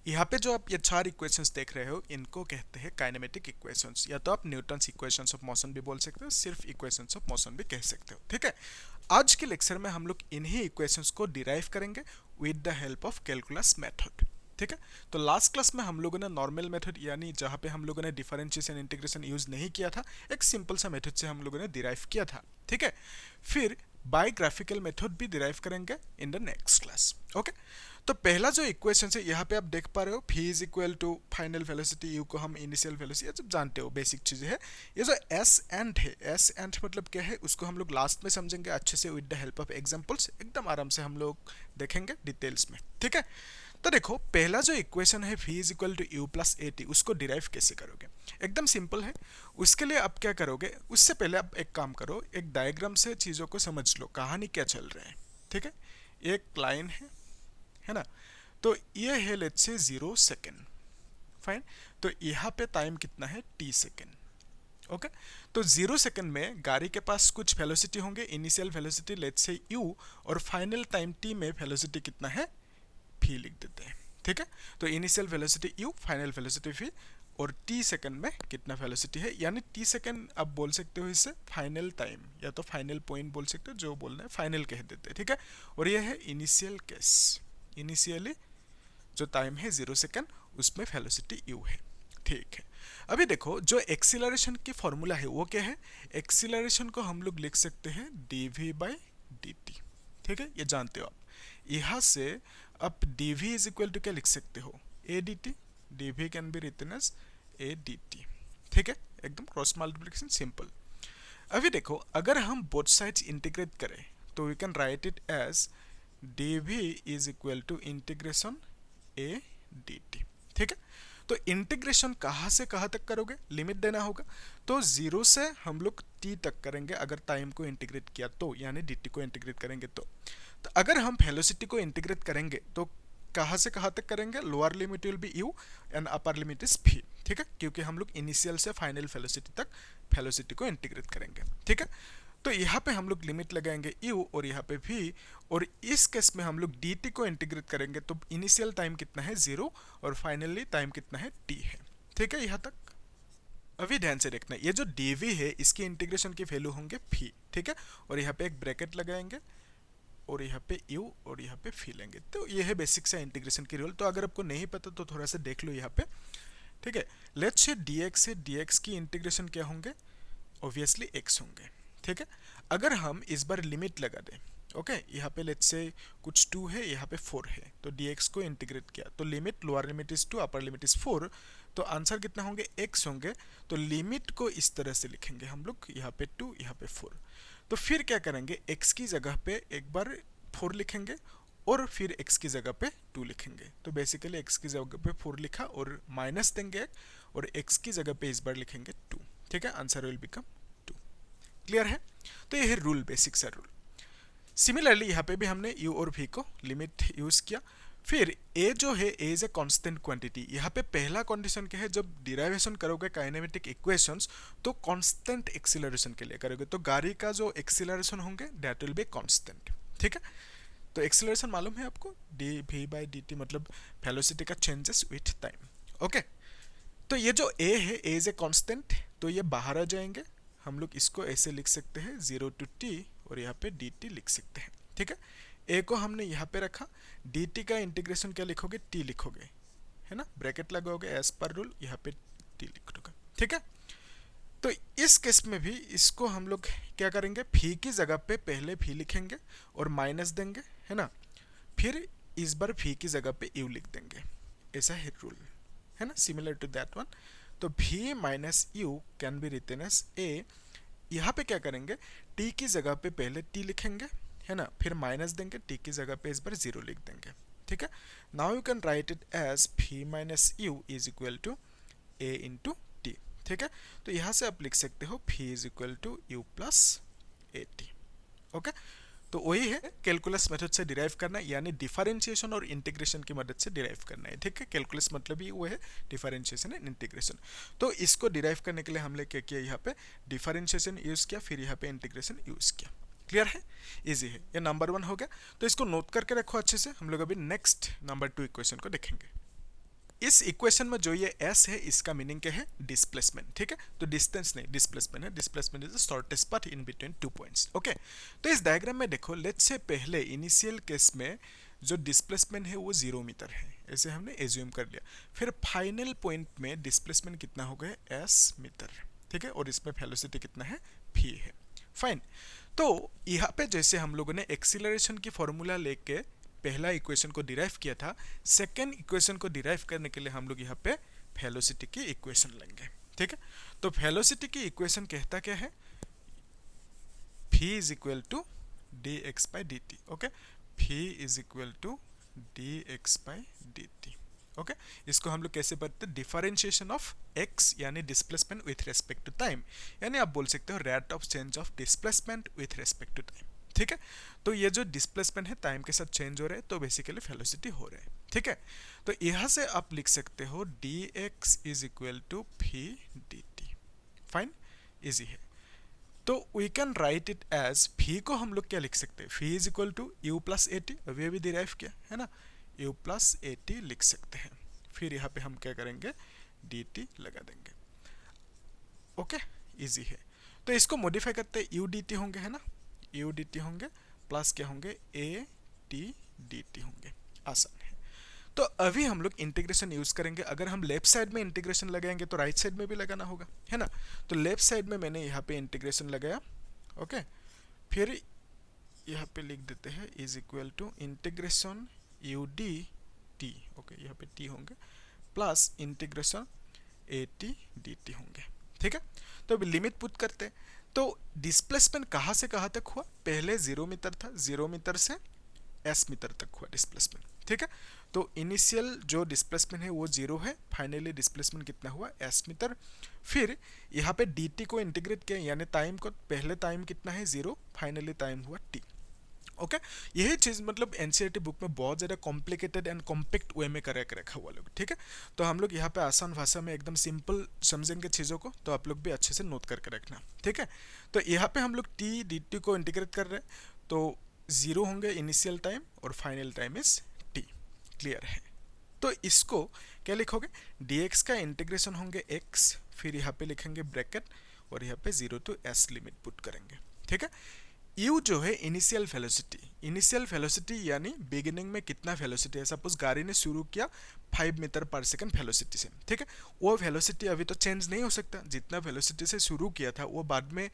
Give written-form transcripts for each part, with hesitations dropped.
यहाँ पे जो आप ये चार इक्वेशंस देख रहे हो इनको कहते हैं काइनेमेटिक इक्वेशंस, या तो आप न्यूटन्स इक्वेशंस ऑफ मोशन भी बोल सकते हो, सिर्फ इक्वेशंस ऑफ मोशन भी कह सकते हो। ठीक है, आज के लेक्चर में हम लोग इन्हीं इक्वेशंस को डिराइव करेंगे with the help of calculus method. ठीक है, तो लास्ट क्लास में हम लोगों ने नॉर्मल मेथड यानी जहाँ पे हम लोगों ने डिफरेंशिएशन इंटीग्रेशन यूज नहीं किया था, एक सिंपल सा मेथड से हम लोगों ने डिराइव किया था। ठीक है, फिर बाय ग्राफिकल मेथड भी डिराइव करेंगे in the next class. Okay, तो पहला जो इक्वेशन है यहाँ पे आप देख पा रहे हो, v is equal to final velocity, u को हम इनिशियल वेलोसिटी, ये सब जानते हो, बेसिक चीजें है। ये जो एस एंड है, एस एंड मतलब क्या है उसको हम लोग लास्ट में समझेंगे अच्छे से with the help of examples, एकदम आराम से हम लोग देखेंगे डिटेल्स में। ठीक है, तो देखो पहला जो इक्वेशन है v is equal to u plus a t, उसको डिराइव कैसे करोगे, एकदम सिंपल है। उसके लिए आप क्या करोगे, उससे पहले आप एक काम करो, एक डायग्राम से चीज़ों को समझ लो, कहानी क्या चल रहा है। ठीक है, एक लाइन है ना, तो ये है लेट्स से 0 सेकेंड, फाइन। तो यहाँ पे टाइम कितना है t सेकेंड। ओके, तो 0 सेकेंड में गाड़ी के पास कुछ वेलोसिटी होंगे, initial velocity let's say u, और फाइनल टाइम t में वेलोसिटी कितना है v लिख देते हैं। ठीक है, तो initial velocity u, final velocity v, और t सेकेंड में कितना वेलोसिटी है, यानी t सेकेंड आप बोल सकते हो इससे फाइनल टाइम, या तो फाइनल पॉइंट बोल सकते हो, जो बोलना है फाइनल कह देते हैं। ठीक है, और ये है इनिशियल केस, इनिशियली जो टाइम है 0 सेकेंड, उसमें वेलोसिटी u है। ठीक है, अभी देखो जो एक्सीलरेशन की फॉर्मूला है वो क्या है, एक्सीलरेशन को हम लोग लिख सकते हैं dv बाई dt। ठीक है, ये जानते हो आप। यहाँ से आप dv इज इक्वल टू क्या लिख सकते हो, a dt, dv can be written as a dt। ठीक है, एकदम क्रॉस मल्टीप्लिकेशन सिंपल। अभी देखो अगर हम बोथ साइड्स इंटीग्रेट करें तो we can write it as dv is equal to integration a dt। ठीक है, तो इंटीग्रेशन कहाँ से कहाँ तक करोगे, लिमिट देना होगा, तो 0 से हम लोग t तक करेंगे अगर टाइम को इंटीग्रेट किया तो, यानी dt को इंटीग्रेट करेंगे तो अगर हम वेलोसिटी को इंटीग्रेट करेंगे तो कहाँ से कहाँ तक करेंगे, lower limit will be u and upper limit is v। ठीक है, क्योंकि हम लोग इनिशियल से फाइनल वेलोसिटी तक वेलोसिटी को इंटीग्रेट करेंगे। ठीक है, तो यहाँ पे हम लोग लिमिट लगाएंगे u और यहाँ पे v, और इस केस में हम लोग dt को इंटीग्रेट करेंगे तो इनिशियल टाइम कितना है 0 और फाइनली टाइम कितना है t है। ठीक है, यहाँ तक अभी ध्यान से देखना, ये जो dv है इसकी इंटीग्रेशन की वैल्यू होंगे v। ठीक है, और यहाँ पे एक ब्रैकेट लगाएंगे और यहाँ पे u और यहाँ पे v लेंगे, तो ये है बेसिक सा इंटीग्रेशन की रूल। तो अगर आपको नहीं पता तो थोड़ा सा देख लो यहाँ पे। ठीक है, लेट्स से dx है, dx की इंटीग्रेशन क्या होंगे, ऑब्वियसली x होंगे। ठीक है, अगर हम इस बार लिमिट लगा दें, ओके यहाँ पे लेट्स से कुछ 2 है, यहाँ पे 4 है, तो dx को इंटीग्रेट किया तो limit lower limit is 2, upper limit is 4, तो आंसर कितना होंगे x होंगे। तो लिमिट को इस तरह से लिखेंगे हम लोग, यहाँ पे 2 यहाँ पे 4। तो फिर क्या करेंगे, x की जगह पे एक बार 4 लिखेंगे और फिर x की जगह पे 2 लिखेंगे, तो बेसिकली x की जगह पे 4 लिखा और माइनस देंगे और x की जगह पे इस बार लिखेंगे 2। ठीक है, आंसर विल बिकम 2। क्लियर है, तो ये है रूल, बेसिक सा रूल। सिमिलरली यहाँ पे भी हमने u और v को लिमिट यूज किया। फिर a जो है a is a constant quantity, यहाँ पे पहला कंडीशन क्या है, जब डिराइवेशन करोगे काइनेमेटिक इक्वेशंस तो कांस्टेंट एक्सीलरेशन के लिए करोगे, तो गाड़ी का जो एक्सीलरेशन होंगे दैट विल बी कांस्टेंट। ठीक है, तो एक्सीलरेशन मालूम है आपको, dv बाई dt मतलब वेलोसिटी का चेंजेस विथ टाइम। ओके, तो ये जो a है, a इज ए कांस्टेंट, तो ये बाहर आ जाएंगे, हम लोग इसको ऐसे लिख सकते हैं 0 टू t और यहाँ पे dt लिख सकते हैं। ठीक है, a को हमने यहाँ पे रखा, dt का इंटीग्रेशन क्या लिखोगे, t लिखोगे, है ना, ब्रैकेट लगाओगे एज पर रूल, यहाँ पे t लिख दोगे। ठीक है, तो इस केस में भी इसको हम लोग क्या करेंगे, v की जगह पे पहले v लिखेंगे और माइनस देंगे, है ना, फिर इस बार v की जगह पे u लिख देंगे, ऐसा है रूल, है ना, सिमिलर टू दैट वन। तो v minus u can be written as a, यहाँ पे क्या करेंगे, t की जगह पे पहले t लिखेंगे, है ना, फिर माइनस देंगे, t की जगह पे इस बार 0 लिख देंगे। ठीक है, now you can write it as v minus u is equal to a into t। ठीक है, तो यहाँ से आप लिख सकते हो v is equal to u plus a t. Okay, तो वही है कैलकुलस मेथड से डिराइव करना, यानी डिफरेंशिएशन और इंटीग्रेशन की मदद से डिराइव करना है। ठीक है, कैलकुलस मतलब ही वो है डिफरेंशिएशन एंड इंटीग्रेशन। तो इसको डिराइव करने के लिए हमने क्या किया, यहाँ पे डिफरेंशिएशन यूज किया, फिर यहाँ पे इंटीग्रेशन यूज किया। क्लियर है, इजी है, ये नंबर 1 हो गया। तो इसको नोट करके रखो अच्छे से, हम लोग अभी नेक्स्ट नंबर 2 इक्वेशन को देखेंगे। इस इक्वेशन में जो ये s है इसका मीनिंग क्या है, डिस्प्लेसमेंट, ठीक है। तो डिस्टेंस नहीं, डिस्प्लेसमेंट है। Displacement is the shortest path in between two points, okay. तो इस डायग्राम में देखो, लेट्स से पहले इनिशियल केस में जो डिस्प्लेसमेंट है वो 0 मीटर है, ऐसे हमने एज्यूम कर लिया। फिर फाइनल पॉइंट में डिस्प्लेसमेंट कितना हो गया, s मीटर, ठीक है। और इसमें वेलोसिटी कितना है, v है, फाइन। तो यहाँ पे जैसे हम लोगों ने एक्सीलरेशन की फॉर्मूला लेके पहला इक्वेशन को डिराइव किया था, सेकेंड इक्वेशन को डिराइव करने के लिए हम लोग यहाँ पे वेलोसिटी की इक्वेशन लेंगे, ठीक है। तो वेलोसिटी की इक्वेशन कहता क्या है, v is equal to dx by dt, okay. v is equal to dx by dt, okay. इसको हम लोग कैसे पढ़ते हैं, डिफरेंशिएशन ऑफ x यानी displacement with respect to time, यानी आप बोल सकते हो rate of change of displacement with respect to time, ठीक है। तो ये जो डिस्प्लेसमेंट है टाइम के साथ चेंज हो रहा है, तो बेसिकली वेलोसिटी हो रहा है, ठीक है। तो यहाँ से आप लिख सकते हो dx is equal to v dt, fine, easy है। तो we can write it as v को हम लोग क्या लिख सकते हैं, v is equal to u plus a t, अभी अभी डिराइव किया है ना, u प्लस ए टी लिख सकते हैं। फिर यहाँ पे हम क्या करेंगे, dt लगा देंगे, ओके, इजी है। तो इसको मॉडिफाई करते हैं, u dt होंगे, है ना, u dt होंगे प्लस क्या होंगे, a t dt होंगे, आसान है। तो अभी हम लोग इंटीग्रेशन यूज करेंगे। अगर हम लेफ्ट साइड में इंटीग्रेशन लगाएंगे तो राइट साइड में भी लगाना होगा, है ना। तो लेफ्ट साइड में मैंने यहाँ पे इंटीग्रेशन लगाया, ओके। फिर यहाँ पे लिख देते हैं is equal to integration u d t, okay, यहाँ पे टी होंगे plus integration a t d t होंगे, ठीक है। तो अभी लिमिट पुट करते हैं। तो डिस्प्लेसमेंट कहाँ से कहाँ तक हुआ, पहले 0 मीटर था, 0 मीटर से s मीटर तक हुआ डिस्प्लेसमेंट, ठीक है। तो इनिशियल जो डिस्प्लेसमेंट है वो 0 है, फाइनली डिस्प्लेसमेंट कितना हुआ, s मीटर। फिर यहाँ पे dt को इंटीग्रेट किया, यानी टाइम को, पहले टाइम कितना है 0, फाइनली टाइम हुआ t, ओके। यही चीज़ मतलब एनसीईआरटी बुक में बहुत ज़्यादा कॉम्प्लिकेटेड एंड कॉम्पैक्ट वे में कर रखा हुआ लोग, ठीक है। तो हम लोग यहाँ पे आसान भाषा में एकदम सिंपल समझेंगे चीज़ों को, तो आप लोग भी अच्छे से नोट करके रखना, ठीक है। तो यहाँ पे हम लोग टी डी टी को इंटीग्रेट कर रहे हैं, तो 0 होंगे इनिशियल टाइम और final time is T, clear है। तो इसको क्या लिखोगे, dx का इंटीग्रेशन होंगे x, फिर यहाँ पे लिखेंगे ब्रैकेट और यहाँ पे 0 टू s लिमिट पुट करेंगे, ठीक है। u जो है इनिशियल वेलोसिटी, इनिशियल वेलोसिटी यानी बिगिनिंग में कितना वेलोसिटी है, सपोज गाड़ी ने शुरू किया 5 मीटर पर सेकंड वेलोसिटी से, ठीक है। वो वेलोसिटी अभी तो चेंज नहीं हो सकता, जितना वेलोसिटी से शुरू किया था वो बाद में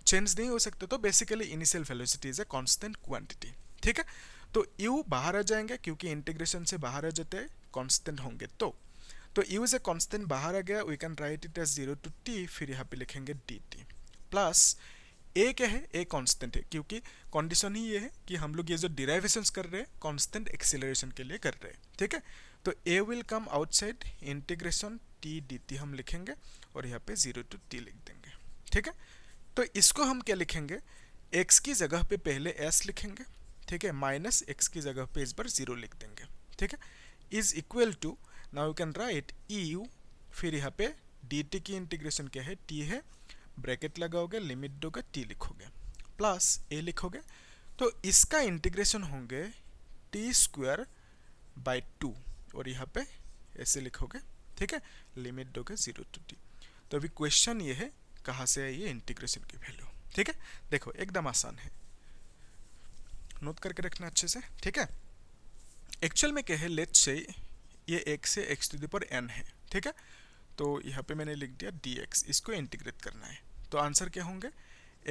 चेंज नहीं हो सकता, तो basically initial velocity is a constant quantity, ठीक है। तो u बाहर आ जाएंगे क्योंकि इंटीग्रेशन से बाहर आ जाते हैं, कांस्टेंट होंगे, तो u इज ए कांस्टेंट बाहर आ गया, we can write it as 0 to t, फिर यहाँ पे लिखेंगे dt प्लस a क्या है, a कांस्टेंट है, क्योंकि कंडीशन ही ये है कि हम लोग ये जो डिराइवेशंस कर रहे हैं कांस्टेंट एक्सीलरेशन के लिए कर रहे हैं, ठीक है। तो a will come outside, integration t dt हम लिखेंगे और यहाँ पे 0 टू t लिख देंगे, ठीक है। तो इसको हम क्या लिखेंगे, x की जगह पे पहले s लिखेंगे, ठीक है, माइनस x की जगह पे इस बार 0 लिख देंगे, ठीक है, is equal to, now you can write eu, फिर यहाँ पे dt की इंटीग्रेशन क्या है, t है, ब्रैकेट लगाओगे, लिमिट दोगे, t लिखोगे प्लस a लिखोगे, तो इसका इंटीग्रेशन होंगे टी स्क्वायर बाई 2 और यहाँ पे ऐसे लिखोगे, ठीक है, लिमिट दोगे 0 टू t। तो अभी क्वेश्चन ये है कहाँ से है ये इंटीग्रेशन की वैल्यू, ठीक है। देखो एकदम आसान है, नोट करके रखना अच्छे से, ठीक है। एक्चुअल में क्या है, लेट्स से ये x से x to the power n है, ठीक है। तो यहाँ पे मैंने लिख दिया dx, इसको इंटीग्रेट करना है, तो आंसर क्या होंगे,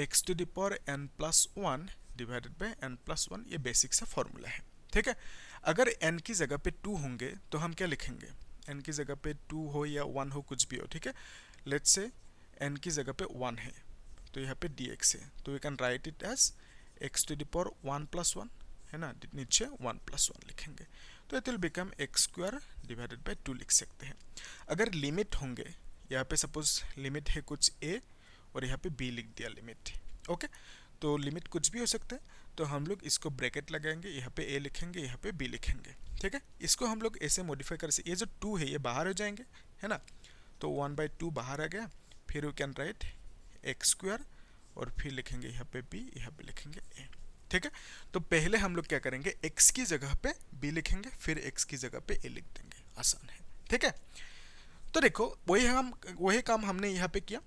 x to the power n plus 1 divided by n plus 1, ये बेसिक सा फॉर्मूला है, ठीक है। अगर n की जगह पे 2 होंगे तो हम क्या लिखेंगे, n की जगह पे 2 हो या 1 हो, कुछ भी हो, ठीक है। लेट्स से n की जगह पे 1 है, तो यहाँ पे dx है, तो we can write it as x to the power 1 plus 1, है ना, नीचे 1 प्लस 1 लिखेंगे, तो it will become x square divided by 2 लिख सकते हैं। अगर लिमिट होंगे, यहाँ पे सपोज लिमिट है कुछ a और यहाँ पे b लिख दिया लिमिट, ओके, तो लिमिट कुछ भी हो सकता है, तो हम लोग इसको ब्रैकेट लगाएंगे, यहाँ पे a लिखेंगे, यहाँ पे b लिखेंगे, ठीक है। इसको हम लोग ऐसे मॉडिफाई कर सकते, ये जो 2 है ये बाहर हो जाएंगे, है ना, तो 1/2 बाहर आ गया, फिर we can write x square और फिर लिखेंगे यहाँ पे b, यहाँ पे लिखेंगे a, ठीक है। तो पहले हम लोग क्या करेंगे, x की जगह पे b लिखेंगे, फिर x की जगह पे a लिख देंगे, आसान है, ठीक है। तो देखो वही काम हमने यहाँ पे किया।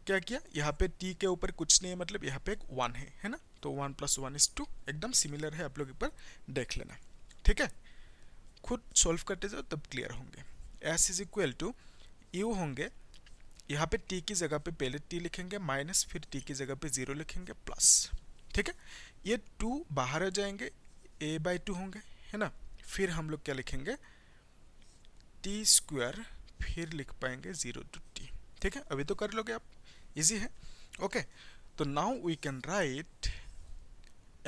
क्या किया, यहाँ पे t के ऊपर कुछ नहीं है, मतलब यहाँ पे एक 1 है ना, तो 1 + 1 = 2, एकदम सिमिलर है, आप लोग एक बार देख लेना। ठीक है, खुद सॉल्व करते जाओ तब क्लियर होंगे। s is equal to u होंगे, यहाँ पे t की जगह पे पहले t लिखेंगे माइनस, फिर t की जगह पे 0 लिखेंगे प्लस। ठीक है, ये 2 बाहर आ जाएंगे, a/2 होंगे, है ना। फिर हम लोग क्या लिखेंगे, t², फिर लिख पाएंगे 0 to t। ठीक है, अभी तो कर लोगे आप, इजी है। ओके, तो now we can write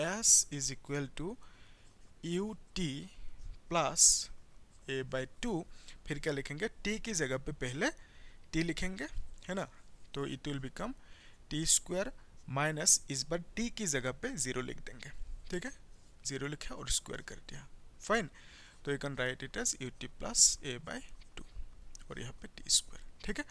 s is equal to ut plus a/2, फिर क्या लिखेंगे, t की जगह पे पहले t लिखेंगे, है ना, तो it will become t² minus, इस बार t की जगह पे 0 लिख देंगे। ठीक है, 0 लिखा और स्क्वायर कर दिया, फाइन। तो you can write it as ut plus a/2 और यहाँ पे t²। ठीक है,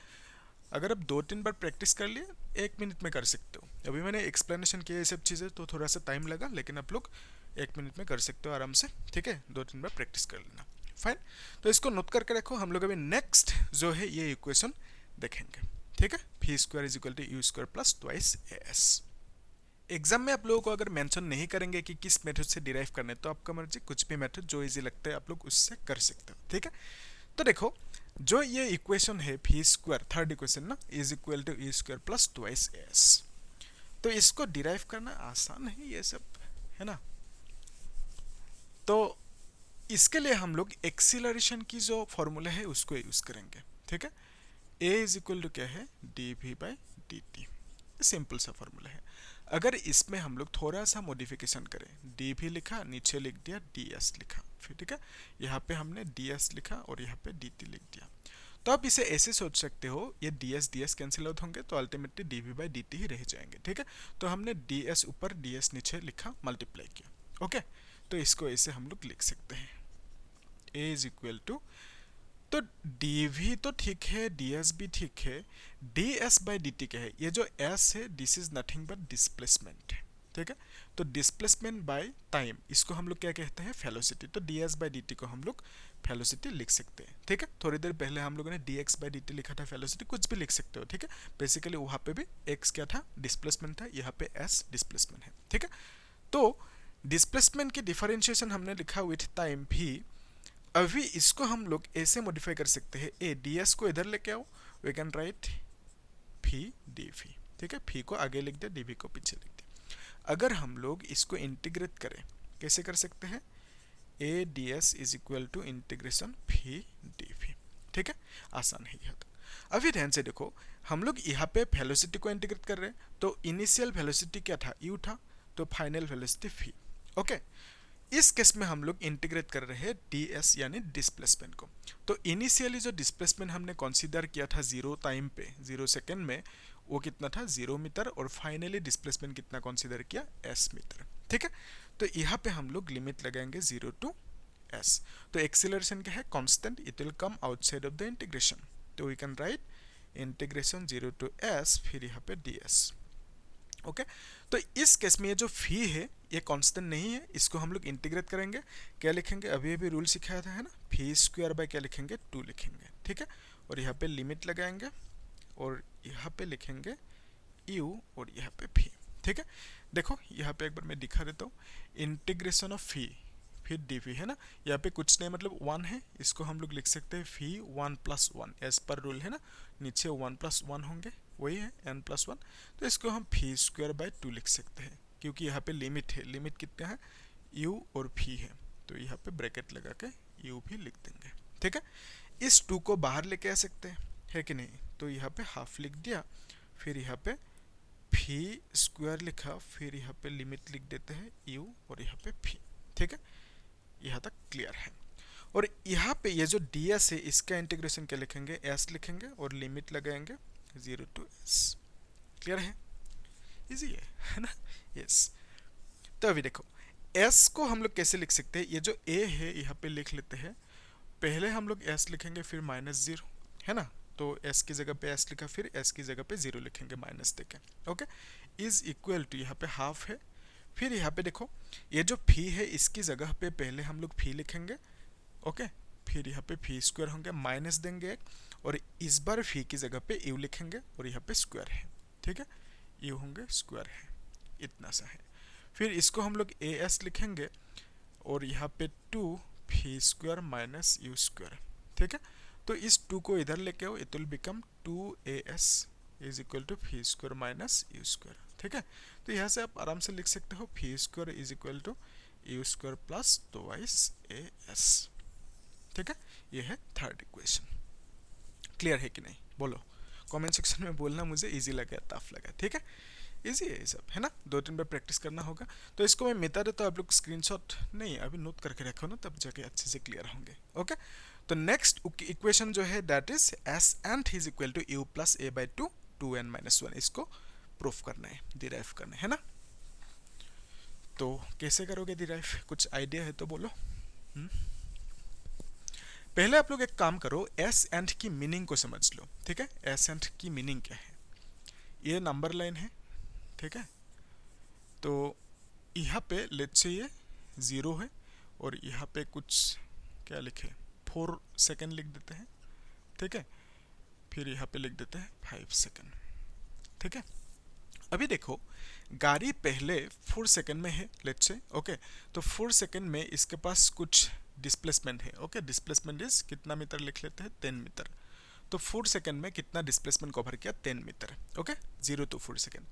अगर आप 2-3 बार प्रैक्टिस कर लिए 1 मिनट में कर सकते हो। अभी मैंने एक्सप्लेनेशन किया ये सब चीज़ें, तो थोड़ा सा टाइम लगा, लेकिन आप लोग 1 मिनट में कर सकते हो आराम से। ठीक है, 2-3 बार प्रैक्टिस कर लेना, फाइन। तो इसको नोट करके रखो, हम लोग अभी नेक्स्ट जो है ये इक्वेशन देखेंगे। ठीक है, v² is equal to u² plus twice as। Exam में आप लोगों को अगर मेंशन नहीं करेंगे कि किस मेथड से डिराइव करने, तो आपका मर्जी, कुछ भी मेथड जो इजी लगता है आप लोग उससे कर सकते हो। ठीक है, तो देखो जो ये इक्वेशन है v², थर्ड इक्वेशन ना, is equal to u² plus twice as, तो इसको डिराइव करना आसान है ये सब, है ना। तो इसके लिए हम लोग एक्सीलरेशन की जो फॉर्मूला है उसको यूज करेंगे। ठीक है, a इज इक्वल टू क्या है, dv/dt, सिंपल सा फॉर्मूला है। अगर इसमें हम लोग थोड़ा सा मॉडिफिकेशन करें, dv लिखा, नीचे लिख दिया ds लिखा, फिर ठीक है, यहाँ पे हमने ds लिखा और यहाँ पे dt लिख दिया। तो आप इसे ऐसे सोच सकते हो, ये ds कैंसिल आउट होंगे, तो अल्टीमेटली dv/dt ही रह जाएंगे। ठीक है, तो हमने ds ऊपर ds नीचे लिखा, मल्टीप्लाई किया। ओके, तो इसको ऐसे हम लोग लिख सकते हैं, a इज इक्वल टू, तो dv तो ठीक है, ds भी ठीक है, ds/dt क्या है, ये जो s है this is nothing but displacement. ठीक है, तो डिस्प्लेसमेंट बाय टाइम, इसको हम लोग क्या कहते हैं, वेलोसिटी। तो ds/dt को हम लोग वेलोसिटी लिख सकते हैं। ठीक है, थोड़ी देर पहले हम लोगों ने dx/dt लिखा था, वेलोसिटी कुछ भी लिख सकते हो। ठीक है, बेसिकली वहाँ पे भी x क्या था, डिस्प्लेसमेंट था, यहाँ पे s डिस्प्लेसमेंट है। ठीक है, तो डिस्प्लेसमेंट की डिफरेंशिएशन हमने लिखा विथ टाइम v। अभी इसको हम लोग ऐसे मॉडिफाई कर सकते हैं, ए ds को इधर लेके आओ, we can write v dv। ठीक है, v को आगे लिख दिया, dv को पीछे लिख दिया। अगर हम लोग इसको इंटीग्रेट करें, कैसे कर सकते हैं, a ds is equal to integration v dv। ठीक है, आसान है यह। तो अभी ध्यान से देखो, हम लोग यहाँ पे वेलोसिटी को इंटीग्रेट कर रहे हैं, तो इनिशियल वेलोसिटी क्या था, u था, तो फाइनल वेलोसिटी v। ओके, इस केस में हम लोग इंटीग्रेट कर रहे हैं ds यानी डिस्प्लेसमेंट को। तो इनिशियली जो डिस्प्लेसमेंट हमने कंसीडर किया था 0 टाइम पे, 0 सेकेंड में, वो कितना था, 0 मीटर, और फाइनली डिस्प्लेसमेंट कितना कंसीडर किया, s मीटर। ठीक है, तो यहाँ पे हम लोग लिमिट लगाएंगे 0 to s। तो एक्सीलरेशन क्या है, constant, it will come outside of the integration, तो we can write integration 0 to s, फिर यहाँ पे ds। ओके, तो इस केस में ये जो फी है ये कांस्टेंट नहीं है, इसको हम लोग इंटीग्रेट करेंगे, क्या लिखेंगे, अभी अभी रूल सिखाया था, है ना, v² क्या लिखेंगे, 2 लिखेंगे। ठीक है, और यहाँ पे लिमिट लगाएंगे और यहाँ पे लिखेंगे u और यहाँ पे v। ठीक है, देखो यहाँ पे एक बार मैं दिखा देता हूँ, इंटीग्रेशन ऑफ v फिर dv, है ना, यहाँ पे कुछ नहीं, मतलब 1 है, इसको हम लोग लिख सकते हैं v1 + 1 एज पर रूल, है ना, नीचे 1 + 1 होंगे, वही है n+1, तो इसको हम v²/2 लिख सकते हैं, क्योंकि यहाँ पे लिमिट है, लिमिट कितना है, u और v है, तो यहाँ पे ब्रैकेट लगा के u भी लिख देंगे। ठीक है, इस 2 को बाहर लेके आ सकते हैं, है कि नहीं, तो यहाँ पे हाफ लिख दिया, फिर यहाँ पे v² लिखा, फिर यहाँ पे लिमिट लिख देते हैं u और यहाँ पे v। ठीक है, यहाँ तक क्लियर है। और यहाँ पे ये जो ds है इसका इंटीग्रेशन क्या लिखेंगे, s लिखेंगे और लिमिट लगाएंगे 0 to s। क्लियर है, इजी है ना, यस। तो अभी देखो s को हम लोग कैसे लिख सकते हैं, ये जो a है यहाँ पे लिख लेते हैं, पहले हम लोग s लिखेंगे फिर -0, है ना, तो s की जगह पे s लिखा, फिर s की जगह पे 0 लिखेंगे माइनस देके। ओके, इज इक्वल टू यहाँ पे हाफ है, फिर यहाँ पे देखो ये जो फी है इसकी जगह पे पहले हम लोग फी लिखेंगे, ओके, फिर यहाँ पे फी स्क्वायर होंगे, माइनस देंगे एक, और इस बार फी की जगह पे यू लिखेंगे और यहाँ पे स्क्वायर है, ठीक है, यू होंगे स्क्वायर है, इतना सा है। फिर इसको हम लोग ए एस लिखेंगे और यहाँ पे 2 v square minus u square, ठीक है। तो इस 2 को इधर लेके आओ, it will become 2as is equal to v square minus u square, ठीक है। तो यहाँ से आप आराम से लिख सकते हो v square is equal to u square plus 2as, ठीक है। ये है थर्ड इक्वेशन। क्लियर है कि नहीं, बोलो कमेंट सेक्शन में बोलना, मुझे इजी लगा टफ लगा, ठीक है। इजी है ये सब, है ना, 2-3 बार प्रैक्टिस करना होगा। तो इसको मैं मिटा देता हूँ, आप लोग स्क्रीनशॉट नहीं अभी नोट करके रखो ना, तब जाके अच्छे से क्लियर होंगे। ओके, तो नेक्स्ट इक्वेशन जो है that is s n is equal to u plus a by 2 2n-1, इसको प्रूफ करना है, डिराइव करना है ना। तो कैसे करोगे डिराइव, कुछ आइडिया है तो बोलो। पहले आप लोग एक काम करो, एस एंड की मीनिंग को समझ लो, ठीक है। एस एंड की मीनिंग क्या है, ये नंबर लाइन है, ठीक है। तो यहाँ पे लेट्स से ये 0 है और यहाँ पे कुछ क्या लिखे 4 सेकेंड लिख देते हैं, ठीक है। फिर यहाँ पे लिख देते हैं 5 सेकेंड, ठीक है। अभी देखो गाड़ी पहले 4 सेकेंड में है लेट्स से, ओके। तो 4 सेकेंड में इसके पास कुछ डिस्प्लेसमेंट है, ओके। डिस्प्लेसमेंट इज कितना मीटर लिख लेते हैं 10 मीटर। तो 4 सेकेंड में कितना डिस्प्लेसमेंट कवर किया 10 metre, okay. 0 to 4 second,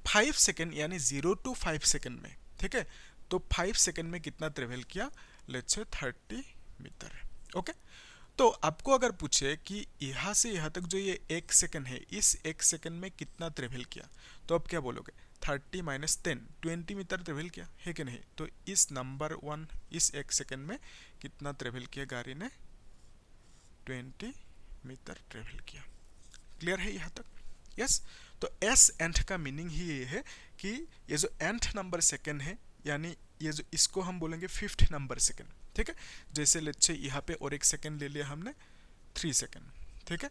5 second यानी 0 to 5 सेकेंड में, ठीक है। तो 5 सेकेंड में कितना ट्रेवल किया, लेट्स से 30 मीटर, ओके। तो आपको अगर पूछे कि यहाँ से यहाँ तक जो ये 1 सेकेंड है, इस 1 सेकेंड में कितना ट्रेवल किया, तो आप क्या बोलोगे 30 माइनस 10 20 मीटर ट्रेवल किया है कि नहीं। तो इस नंबर 1 इस 1 सेकेंड में कितना ट्रेवल किया गाड़ी ने, 20 मीटर ट्रेवल किया। क्लियर है यहाँ तक, यस। तो एस एंड का मीनिंग ही ये है कि ये जो एंथ नंबर सेकेंड है, यानी ये जो इसको हम बोलेंगे 5th नंबर सेकेंड, ठीक है। जैसे लेट्स से यहाँ पे और 1 सेकेंड ले लिया हमने 3 सेकेंड, ठीक है।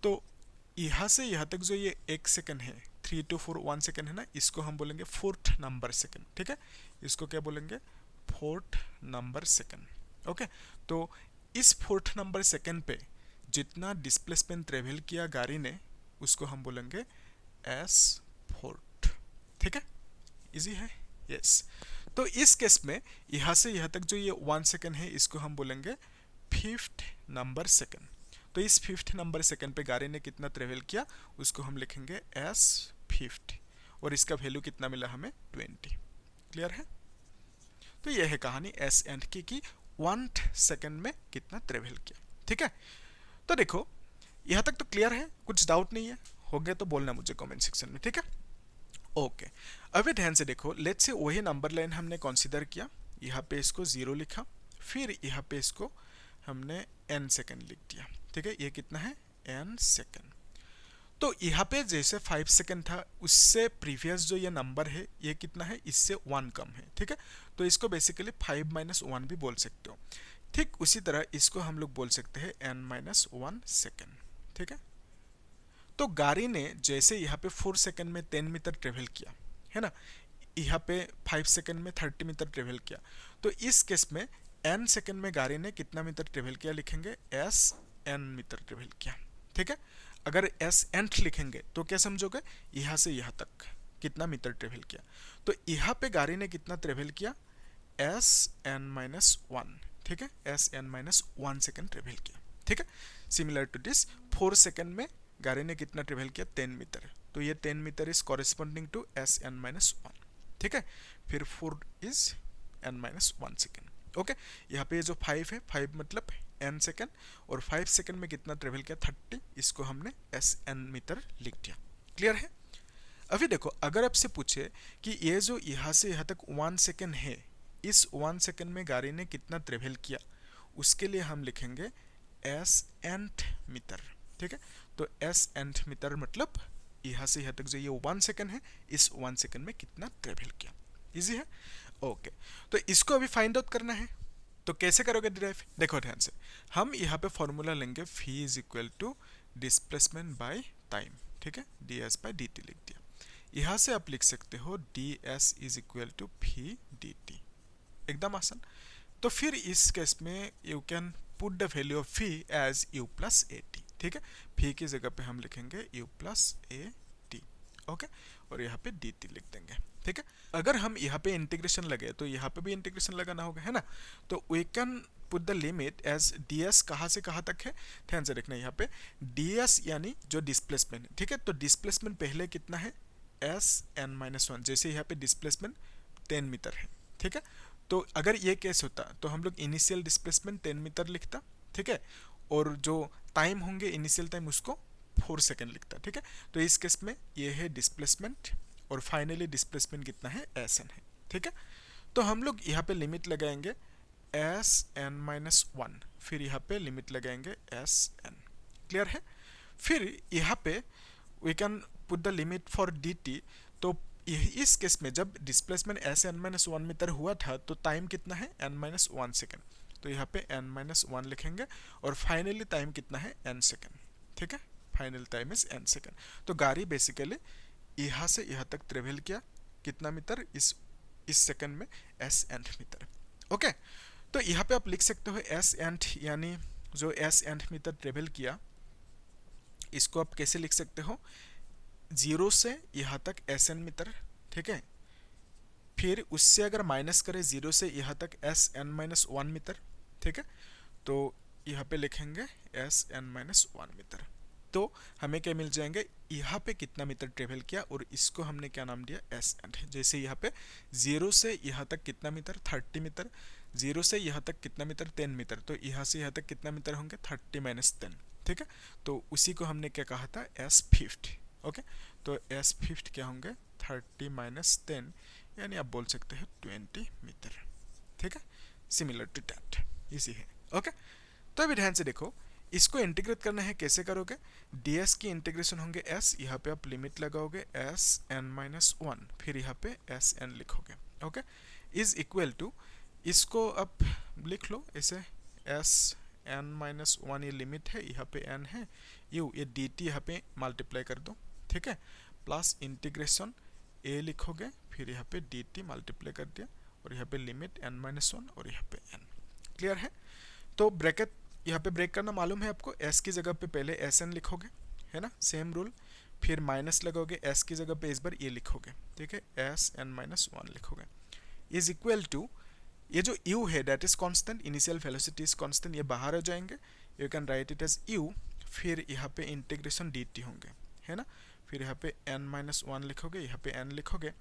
तो यहाँ से यहाँ तक जो ये 1 सेकेंड है 3 to 4 1 सेकेंड है ना, इसको हम बोलेंगे 4th नंबर सेकेंड, ठीक है। इसको क्या बोलेंगे 4th नंबर सेकेंड, ओके। तो इस 4th नंबर सेकेंड पे जितना डिस्प्लेसमेंट ट्रेवल किया गाड़ी ने उसको हम बोलेंगे एस 4th, ठीक है। इजी है, यस। तो इस केस में यहाँ से यहाँ तक जो ये 1 सेकेंड है इसको हम बोलेंगे 5th नंबर सेकेंड। तो इस 5th नंबर सेकेंड पे गाड़ी ने कितना ट्रेवल किया उसको हम लिखेंगे एस 50 और इसका वैल्यू कितना मिला हमें 20। क्लियर है। तो यह है कहानी एस एंड की 1 सेकेंड में कितना ट्रेवल किया, ठीक है। तो देखो यहाँ तक तो क्लियर है, कुछ डाउट नहीं है, हो गया तो बोलना मुझे कमेंट सेक्शन में, ठीक है। ओके, अभी ध्यान से देखो, लेट्स से वही नंबर लाइन हमने कंसीडर किया, यहाँ पे इसको 0 लिखा, फिर यहाँ पे इसको हमने n सेकेंड लिख दिया, ठीक है। ये कितना है n सेकेंड। तो यहाँ पे जैसे 5 सेकेंड था उससे प्रीवियस जो ये नंबर है ये कितना है, इससे 1 कम है, ठीक है। तो इसको बेसिकली 5 - 1 भी बोल सकते हो। ठीक उसी तरह इसको हम लोग बोल सकते हैं n-1 सेकेंड, ठीक है। तो गाड़ी ने जैसे यहाँ पे 4 सेकेंड में 10 मीटर ट्रेवल किया है ना, यहाँ पे 5 सेकेंड में 30 मीटर ट्रेवल किया, तो इस केस में n सेकेंड में गाड़ी ने कितना मीटर ट्रेवल किया लिखेंगे s n मीटर ट्रेवल किया, ठीक है। अगर s nth लिखेंगे तो क्या समझोगे, यहाँ से यहाँ तक कितना मीटर ट्रेवल किया, तो यहाँ पे गाड़ी ने कितना ट्रेवल किया s n-1, ठीक है। s n-1 सेकेंड ट्रेवल किया, ठीक है। सिमिलर टू दिस 4 सेकेंड में गाड़ी ने कितना ट्रेवल किया 10 मीटर, तो ये 10 metre is corresponding to s n-1, ठीक है। फिर 4 इज n-1 सेकेंड, ओके। यहाँ पे जो 5 है 5 मतलब n सेकेंड, और 5 सेकेंड में कितना ट्रेवल किया 30, इसको हमने s n मीटर लिख दिया। क्लियर है। अभी देखो अगर आपसे पूछे कि ये जो यहाँ से यहाँ तक 1 सेकेंड है, इस 1 सेकेंड में गाड़ी ने कितना ट्रेवल किया, उसके लिए हम लिखेंगे s nth मीटर, ठीक है। तो s nth मीटर मतलब यहाँ से यहाँ तक जो ये 1 सेकेंड है, इस 1 सेकेंड में कितना ट्रेवल किया। इजी है, ओके। तो इसको अभी फाइंड आउट करना है, तो कैसे करोगे डिराइव, देखो ध्यान से। हम यहाँ पे फॉर्मूला लेंगे v is equal to displacement by time, ठीक है। ds बाय dt लिख दिया। यहाँ से आप लिख सकते हो ds is equal to v dt, एकदम आसान। तो फिर इस केस में you can put the value of v as u plus a t, ठीक है। फी की जगह पे हम लिखेंगे u plus a t, okay, और यहाँ पे डी टी लिख देंगे, ठीक है। अगर हम यहाँ पे इंटीग्रेशन लगे तो यहाँ पे भी इंटीग्रेशन लगाना होगा, है ना। तो we can put the limit as ds कहाँ से कहाँ तक है, ध्यान से देखना यहाँ पे ds यानी जो डिस्प्लेसमेंट, ठीक है। तो डिस्प्लेसमेंट पहले कितना है एस एन माइनस वन, जैसे यहाँ पे डिस्प्लेसमेंट 10 मीटर है, ठीक है। तो अगर ये केस होता तो हम लोग इनिशियल डिस्प्लेसमेंट 10 मीटर लिखता, ठीक है, और जो टाइम होंगे इनिशियल टाइम उसको 4 सेकेंड लिखता, ठीक है। तो इस केस में ये है डिस्प्लेसमेंट और फाइनली डिस्प्लेसमेंट कितना है एस एन है, ठीक है। तो हम लोग यहाँ पे लिमिट लगाएंगे एस एन माइनस वन, फिर यहाँ पे लिमिट लगाएंगे एस एन, क्लियर है। फिर यहाँ पे we can put the limit for d t. तो इस केस में जब displacement s n minus one metre हुआ था तो टाइम कितना है एन माइनस वन सेकेंड, तो यहाँ पे एन माइनस वन लिखेंगे और फाइनली टाइम कितना है एन सेकेंड, ठीक है। Final time is an second. तो गाड़ी बेसिकली यहाँ से यहाँ तक ट्रेवल किया कितना मीटर इस सेकेंड में एस एंड मीटर, ओके। तो यहाँ पे आप लिख सकते हो एस एंड यानी जो एस एंड मीटर ट्रेवल किया इसको आप कैसे लिख सकते हो, 0 से यहाँ तक एस एन मीटर, ठीक है। फिर उससे अगर माइनस करें 0 से यहाँ तक s n minus one metre, ठीक है। तो यहाँ पे लिखेंगे s n minus one metre. तो हमें क्या मिल जाएंगे यहाँ पे कितना मीटर ट्रेवल किया और इसको हमने क्या नाम दिया एस एंड। जैसे यहाँ पे 0 से यहाँ तक कितना मीटर 30 मीटर, 0 से यहाँ तक कितना मीटर 10 मीटर, तो यहाँ से यहाँ तक कितना मीटर होंगे 30 माइनस 10, ठीक है। तो उसी को हमने क्या कहा था एस फिफ्थ, ओके। तो एस फिफ्थ क्या होंगे 30 माइनस 10 यानी आप बोल सकते हैं 20 मीटर, ठीक है। सिमिलर टू दैट, इजी है, ओके। तो अभी ध्यान से देखो इसको इंटीग्रेट करना है, कैसे करोगे ds की इंटीग्रेशन होंगे s, यहाँ पे आप लिमिट लगाओगे s n माइनस वन, फिर यहाँ पे s n लिखोगे, ओके, इज इक्वल टू, इसको आप लिख लो ऐसे s n माइनस वन ये लिमिट है, यहाँ पे n है, u ये dt यहाँ पे मल्टीप्लाई कर दो, ठीक है, प्लस इंटीग्रेशन a लिखोगे, फिर यहाँ पे dt मल्टीप्लाई कर दिया और यहाँ पे लिमिट n माइनस वन और यहाँ पे n, क्लियर है। तो ब्रैकेट यहाँ पे ब्रेक करना मालूम है आपको, s की जगह पे पहले एस एन लिखोगे, है ना, सेम रूल, फिर माइनस लगाओगे s की जगह पे इस बार ये लिखोगे, ठीक है, एस एन माइनस वन लिखोगे, इज इक्वल टू ये जो u है that is constant, initial velocity is constant, ये बाहर आ जाएंगे, you can write it as u, फिर यहाँ पे इंटीग्रेशन dt होंगे, है ना, फिर यहाँ पे n माइनस वन लिखोगे, यहाँ पे n लिखोगे,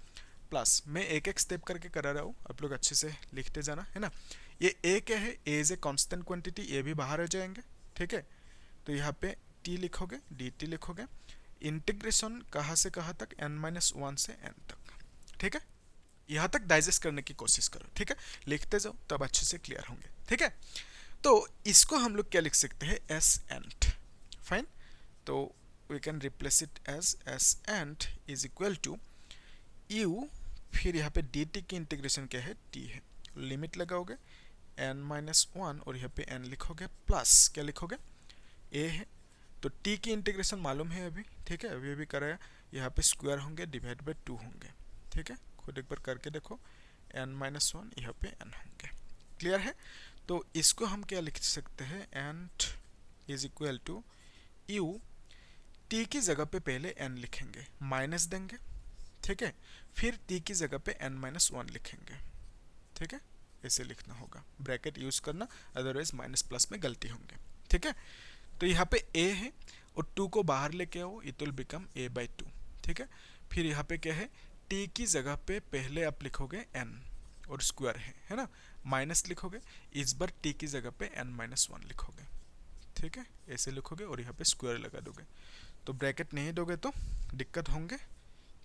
प्लस मैं एक एक स्टेप करके करा रहा हूँ, आप लोग अच्छे से लिखते जाना, है ना। ये a क्या है, a is a constant quantity, ये भी बाहर आ जाएंगे, ठीक है। तो यहाँ पे t लिखोगे, dt लिखोगे, इंटीग्रेशन कहाँ से कहाँ तक n माइनस वन से n तक, ठीक है। यहाँ तक डाइजेस्ट करने की कोशिश करो, ठीक है, लिखते जाओ तब अच्छे से क्लियर होंगे, ठीक है। तो इसको हम लोग क्या लिख सकते हैं एस एंड, फाइन। तो we can replace it as s n is equal to u, फिर यहाँ पे dt की इंटीग्रेशन क्या है t है, लिमिट लगाओगे n माइनस वन और यहाँ पे n लिखोगे, प्लस क्या लिखोगे a है, तो t की इंटीग्रेशन मालूम है अभी, ठीक है, अभी कराया, यहाँ पे स्क्वायर होंगे डिवाइड बाई 2 होंगे, ठीक है, खुद एक बार करके देखो, n माइनस वन यहाँ पे n होंगे, क्लियर है। तो इसको हम क्या लिख सकते हैं n is equal to u, t की जगह पे पहले n लिखेंगे, माइनस देंगे, ठीक है, फिर t की जगह पे n माइनस वन लिखेंगे, ठीक है, ऐसे लिखना होगा, ब्रैकेट यूज करना, अदरवाइज माइनस प्लस में गलती होंगे, ठीक है। तो यहाँ पे a है और 2 को बाहर लेके आओ, it will become a by 2, ठीक है। फिर यहाँ पे क्या है t की जगह पे पहले आप लिखोगे n और स्क्वायर है ना, माइनस लिखोगे, इस बार t की जगह पे n माइनस वन लिखोगे, ठीक है, ऐसे लिखोगे और यहाँ पे स्क्वायर लगा दोगे। तो ब्रैकेट नहीं दोगे तो दिक्कत होंगे,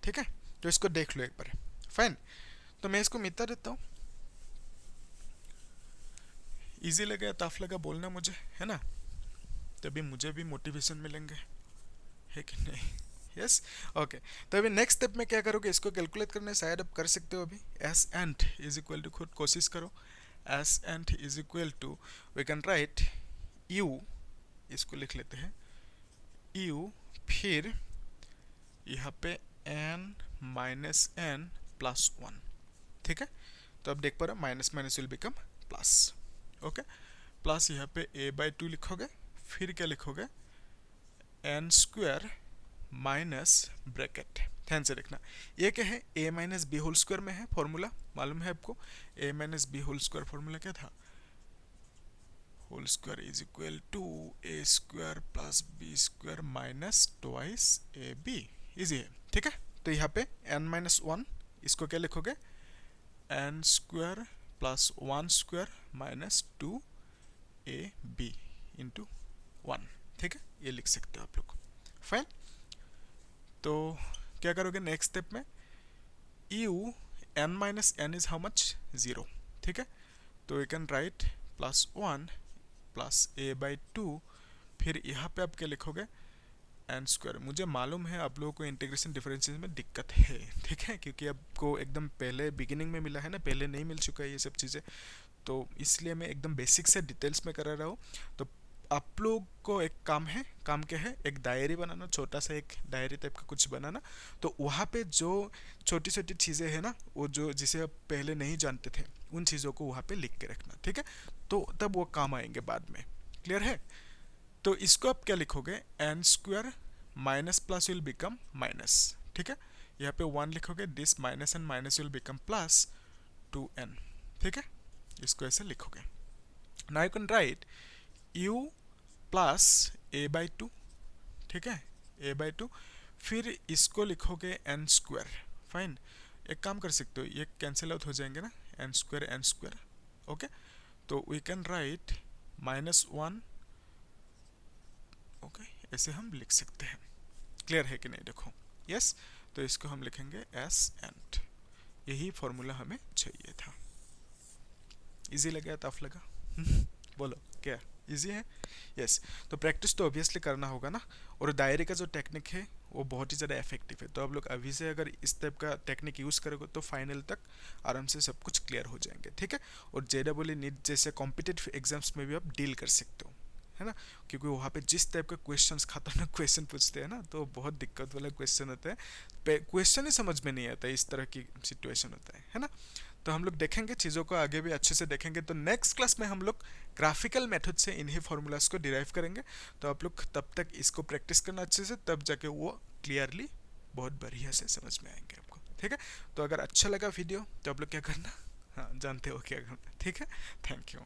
ठीक है। तो इसको देख लो एक बार, फाइन। तो मैं इसको मिटा देता हूँ, इजी लगा टफ लगा बोलना मुझे, है ना, तभी मुझे भी मोटिवेशन मिलेंगे, है कि नहीं, यस, ओके। तो अभी नेक्स्ट स्टेप में क्या करोगे, इसको कैलकुलेट करने शायद आप कर सकते हो अभी, s n is equal to, खुद कोशिश करो, s n is equal to we can write u, इसको लिख लेते हैं u, फिर यहाँ पे n minus n plus one, ठीक है। तो अब देख पा रहे हो minus minus will become plus, okay. Plus यहाँ पे a/2 लिखोगे, फिर क्या लिखोगे n स्क्वायर माइनस ब्रैकेट, ध्यान से देखना ये क्या है, a minus b whole square में है फॉर्मूला, मालूम है आपको a minus b whole square formula क्या था, whole square is equal to a square plus b square minus twice a b, easy है, ठीक है। तो यहाँ पे n माइनस वन, इसको क्या लिखोगे n square plus one square minus two a b into one, ठीक है, ये लिख सकते हो आप लोग, फाइन। तो क्या करोगे नेक्स्ट स्टेप में, you n minus n is how much, 0, ठीक है। तो you can write plus one plus a/2, फिर यहाँ पे आप क्या लिखोगे एन स्क्वायर। मुझे मालूम है आप लोगों को इंटीग्रेशन डिफरेंसेस में दिक्कत है, ठीक है, क्योंकि आपको एकदम पहले बिगिनिंग में मिला है ना, पहले नहीं मिल चुका है ये सब चीज़ें, तो इसलिए मैं एकदम बेसिक से डिटेल्स में करा रहा हूँ। तो आप लोग को एक काम है, काम क्या है, एक डायरी बनाना, छोटा सा एक डायरी टाइप का कुछ बनाना। तो वहाँ पे जो छोटी छोटी चीज़ें हैं ना, वो जो जिसे आप पहले नहीं जानते थे, उन चीज़ों को वहाँ पे लिख के रखना, ठीक है, तो तब वो काम आएंगे बाद में, क्लियर है। तो इसको आप क्या लिखोगे, n square minus plus will become minus, ठीक है, यहाँ पे वन लिखोगे, this minus and minus will become plus 2n, ठीक है, इसको ऐसे लिखोगे। Now you can write u plus a/2, ठीक है, a/2, फिर इसको लिखोगे n स्क्वायर, फाइन। एक काम कर सकते हो, ये कैंसिल आउट हो जाएंगे ना, n स्क्वायर, ओके। तो we can write minus one, okay, ऐसे हम लिख सकते हैं, क्लियर है कि नहीं, देखो, यस। तो इसको हम लिखेंगे एस एंड, यही फॉर्मूला हमें चाहिए था। इजी लगा, टफ लगा? बोलो क्या इजी है? यस। तो प्रैक्टिस तो ऑब्वियसली करना होगा ना, और डायरी का जो टेक्निक है वो बहुत ही ज़्यादा इफेक्टिव है। तो आप लोग अभी से अगर इस टाइप का टेक्निक यूज़ करोगे तो फाइनल तक आराम से सब कुछ क्लियर हो जाएंगे, ठीक है। और JEE नीट जैसे कॉम्पिटिटिव एग्जाम्स में भी आप डील कर सकते हो, है ना, क्योंकि वहाँ पे जिस टाइप का क्वेश्चंस खतरनाक क्वेश्चन पूछते हैं ना, तो बहुत दिक्कत वाला क्वेश्चन होता है, क्वेश्चन ही समझ में नहीं आता, इस तरह की सिचुएशन होता है ना। तो हम लोग देखेंगे चीज़ों को आगे भी अच्छे से देखेंगे। तो नेक्स्ट क्लास में हम लोग ग्राफिकल मेथड से इन्हीं फॉर्मूलाज को डिराइव करेंगे। तो आप लोग तब तक इसको प्रैक्टिस करना अच्छे से, तब जाके वो क्लियरली बहुत बढ़िया से समझ में आएंगे आपको, ठीक है। तो अगर अच्छा लगा वीडियो तो आप लोग क्या करना, हाँ जानते हो क्या करना, ठीक है। Thank you.